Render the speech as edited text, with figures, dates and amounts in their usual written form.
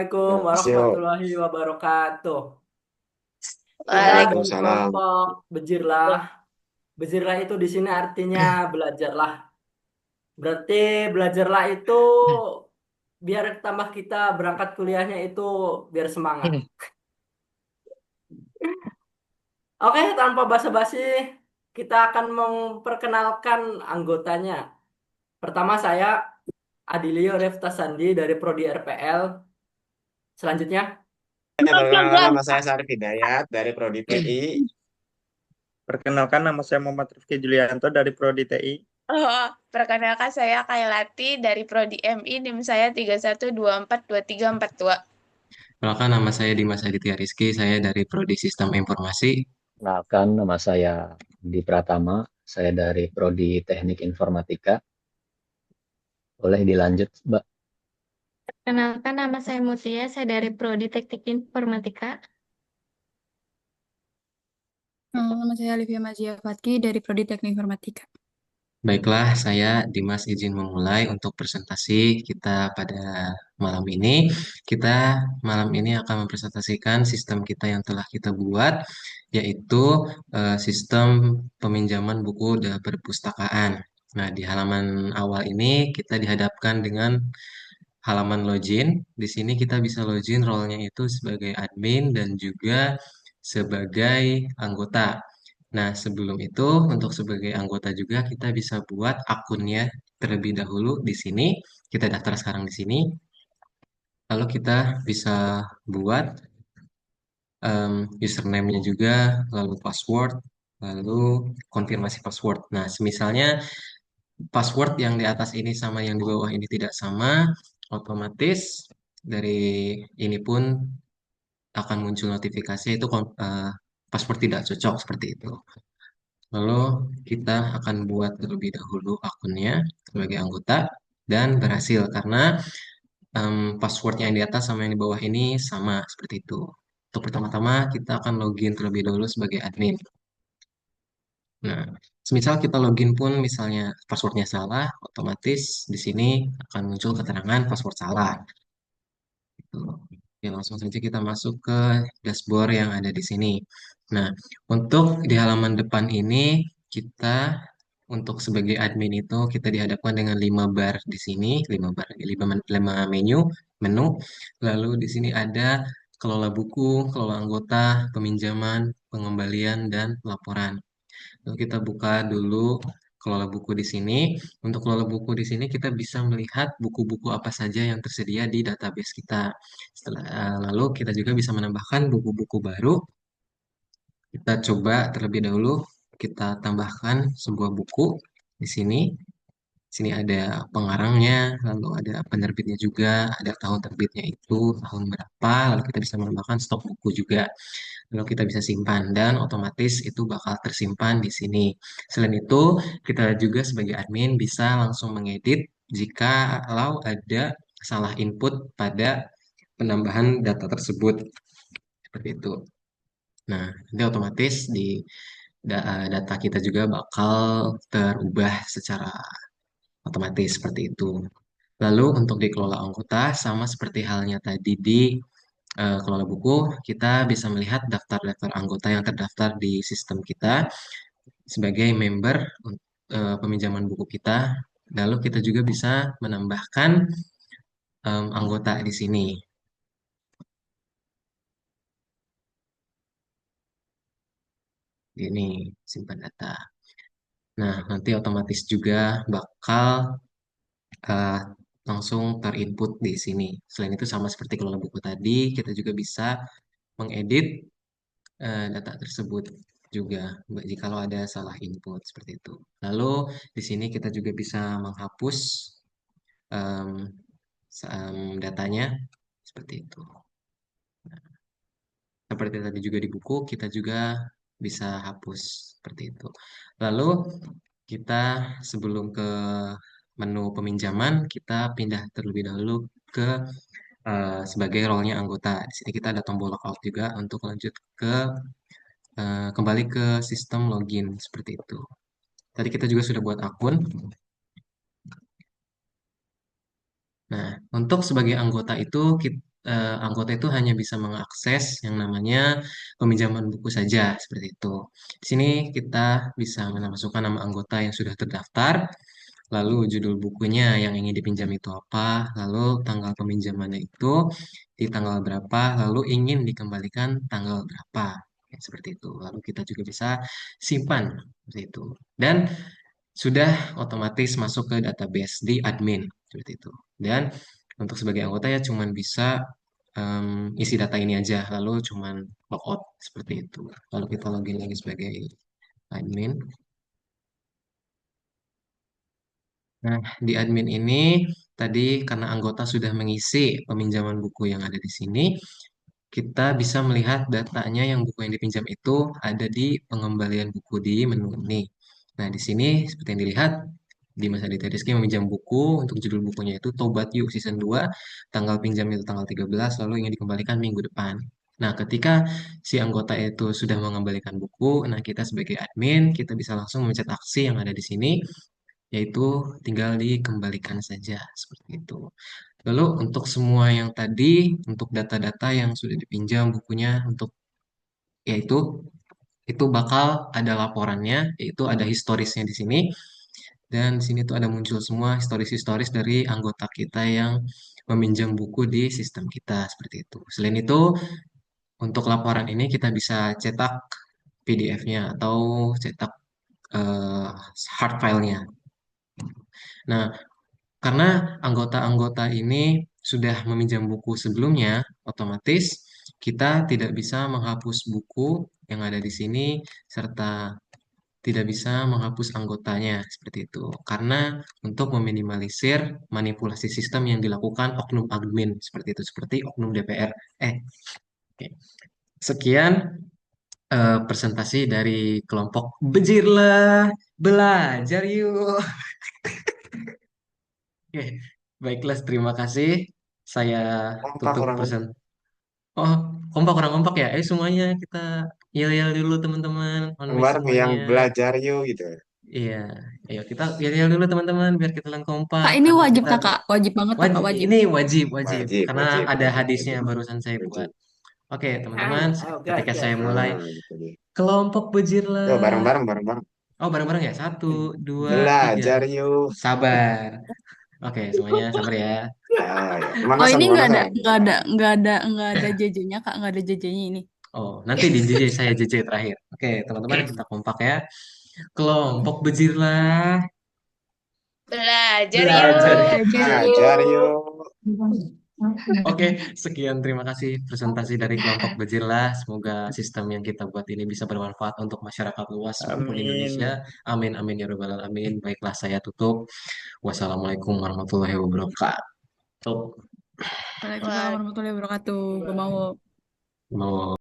Assalamualaikum Yuk, warahmatullahi wabarakatuh. Kita dari Waalaikumsalam. kelompok Bejirlah. Bejirlah itu di sini artinya belajarlah. Berarti belajarlah itu biar tambah kita berangkat kuliahnya itu biar semangat. Oke, tanpa basa-basi, kita akan memperkenalkan anggotanya. Pertama saya Adilio Refta Sandi dari Prodi RPL. Selanjutnya, Perkenalkan, nama saya Sarif Hidayat dari Prodi TI. Perkenalkan, nama saya Muhammad Rifki Julianto dari Prodi TI. Oh, perkenalkan saya Kailati dari Prodi MI, NIM saya 31242342. Perkenalkan nama saya Dimas Aditya Rizky, saya dari Prodi Sistem Informasi. Kenalkan, nama saya Di Pratama, saya dari Prodi Teknik Informatika. Boleh dilanjut, Mbak? Kenalkan nama saya Mutia, saya dari Prodi Teknik Informatika. Nama saya Olivia Mazia Fatki dari Prodi Teknik Informatika. Baiklah, saya Dimas izin memulai untuk presentasi kita pada malam ini. Kita malam ini akan mempresentasikan sistem kita yang telah kita buat, yaitu sistem peminjaman buku dan perpustakaan. Nah, di halaman awal ini kita dihadapkan dengan halaman login. Di sini kita bisa login role-nya itu sebagai admin dan juga sebagai anggota. Nah, sebelum itu untuk sebagai anggota juga kita bisa buat akunnya terlebih dahulu di sini. Kita daftar sekarang di sini. Lalu kita bisa buat username-nya juga, lalu password, lalu konfirmasi password. Nah, misalnya password yang di atas ini sama yang di bawah ini tidak sama, otomatis dari ini pun akan muncul notifikasi itu password tidak cocok seperti itu. Lalu kita akan buat terlebih dahulu akunnya sebagai anggota dan berhasil karena passwordnya yang di atas sama yang di bawah ini sama seperti itu. Untuk pertama-tama kita akan login terlebih dahulu sebagai admin. Nah, semisal kita login pun misalnya passwordnya salah, otomatis di sini akan muncul keterangan password salah. Gitu. Ya, langsung saja kita masuk ke dashboard yang ada di sini. Nah, untuk di halaman depan ini, kita untuk sebagai admin itu kita dihadapkan dengan 5 bar di sini, 5 bar, 5 menu. Lalu di sini ada kelola buku, kelola anggota, peminjaman, pengembalian, dan laporan. Lalu kita buka dulu kelola buku di sini. Untuk kelola buku di sini kita bisa melihat buku-buku apa saja yang tersedia di database kita. Lalu kita juga bisa menambahkan buku-buku baru. Kita coba terlebih dahulu kita tambahkan sebuah buku di sini. Sini ada pengarangnya, lalu ada penerbitnya juga, ada tahun terbitnya itu tahun berapa, lalu kita bisa menambahkan stok buku juga. Lalu kita bisa simpan dan otomatis itu bakal tersimpan di sini. Selain itu, kita juga sebagai admin bisa langsung mengedit jika kalau ada salah input pada penambahan data tersebut. Seperti itu. Nah, nanti otomatis di data kita juga bakal terubah secara otomatis seperti itu. Lalu untuk dikelola anggota sama seperti halnya tadi di kelola buku, kita bisa melihat daftar-daftar anggota yang terdaftar di sistem kita sebagai member peminjaman buku kita. Lalu kita juga bisa menambahkan anggota di sini. Ini simpan data. Nah, nanti otomatis juga bakal eh, langsung terinput di sini. Selain itu sama seperti kelola buku tadi, kita juga bisa mengedit data tersebut juga jikalau ada salah input seperti itu. Lalu di sini kita juga bisa menghapus em, datanya seperti itu. Seperti tadi juga di buku, kita juga bisa hapus seperti itu. Lalu kita sebelum ke menu peminjaman, kita pindah terlebih dahulu ke sebagai role-nya anggota. Di sini kita ada tombol logout juga untuk lanjut ke kembali ke sistem login seperti itu. Tadi kita juga sudah buat akun. Nah, untuk sebagai anggota itu anggota itu hanya bisa mengakses yang namanya peminjaman buku saja, seperti itu. Di sini kita bisa memasukkan nama anggota yang sudah terdaftar, lalu judul bukunya yang ingin dipinjam itu apa, lalu tanggal peminjamannya itu di tanggal berapa, lalu ingin dikembalikan tanggal berapa. Ya, seperti itu. Lalu kita juga bisa simpan seperti itu. Dan sudah otomatis masuk ke database di admin seperti itu. Dan untuk sebagai anggota ya cuman bisa isi data ini aja, lalu cuman logout seperti itu. Lalu kita login lagi sebagai admin. Nah, di admin ini tadi karena anggota sudah mengisi peminjaman buku yang ada di sini, kita bisa melihat datanya yang buku yang dipinjam itu ada di pengembalian buku di menu ini. Nah, di sini seperti yang dilihat, di Mas Aditya Rizky meminjam buku untuk judul bukunya itu Tobat Yuk Season 2, tanggal pinjam itu tanggal 13, lalu ingin dikembalikan minggu depan. Nah, ketika si anggota itu sudah mengembalikan buku, nah kita sebagai admin, kita bisa langsung mencet aksi yang ada di sini, yaitu tinggal dikembalikan saja, seperti itu. Lalu untuk semua yang tadi, untuk data-data yang sudah dipinjam bukunya, untuk yaitu itu bakal ada laporannya, yaitu ada historisnya di sini. Dan di sini tuh ada muncul semua historis-historis dari anggota kita yang meminjam buku di sistem kita, seperti itu. Selain itu, untuk laporan ini kita bisa cetak PDF-nya atau cetak eh, hard file-nya. Nah, karena anggota-anggota ini sudah meminjam buku sebelumnya, otomatis kita tidak bisa menghapus buku yang ada di sini serta tidak bisa menghapus anggotanya seperti itu. Karena untuk meminimalisir manipulasi sistem yang dilakukan oknum admin seperti itu, seperti oknum DPR. Oke. Sekian presentasi dari kelompok Bejirlah Belajar Yuk. Oke, baiklah, terima kasih. Saya Kompak tutup orang present. Oh, kompak kurang kompak ya? Semuanya kita yel-yel dulu teman-teman. On mic bareng yang semuanya. belajar yuk gitu. Iya, ayo kita yel-yel dulu teman-teman biar kita langsung kompak Kak, ini karena wajib kita tak, Kak? Wajib banget tak, Kak? wajib, Wajib. ini wajib wajib Wajib, karena wajib, ada wajib, hadisnya wajib, barusan saya buat. wajib. Oke, teman-teman, Ayo, gas, ketika gas. saya mulai Gitu deh. kelompok Yuk, bejirlah. bareng-bareng, bareng-bareng. Oh, bareng-bareng ya. Satu, dua, tiga. Belajar yuk. Sabar. Oke, semuanya sabar ya. Ah, ya. Oh, ini Pemanasan. nggak ada JJ-nya, Kak? Nggak ada JJ-nya ini. Oh, nanti di JJ saya JJ terakhir. Oke, teman-teman kita kompak ya. Kelompok bejirlah. Belajar Belajar. yuk. Belajar yuk. Oke, sekian terima kasih presentasi dari kelompok Bejirlah. Semoga sistem yang kita buat ini bisa bermanfaat untuk masyarakat luas maupun Indonesia. Amin. Amin, amin ya robbal alamin. Baiklah, saya tutup. Wassalamualaikum warahmatullahi wabarakatuh. Waalaikumsalam warahmatullahi wabarakatuh. Gue mau Mau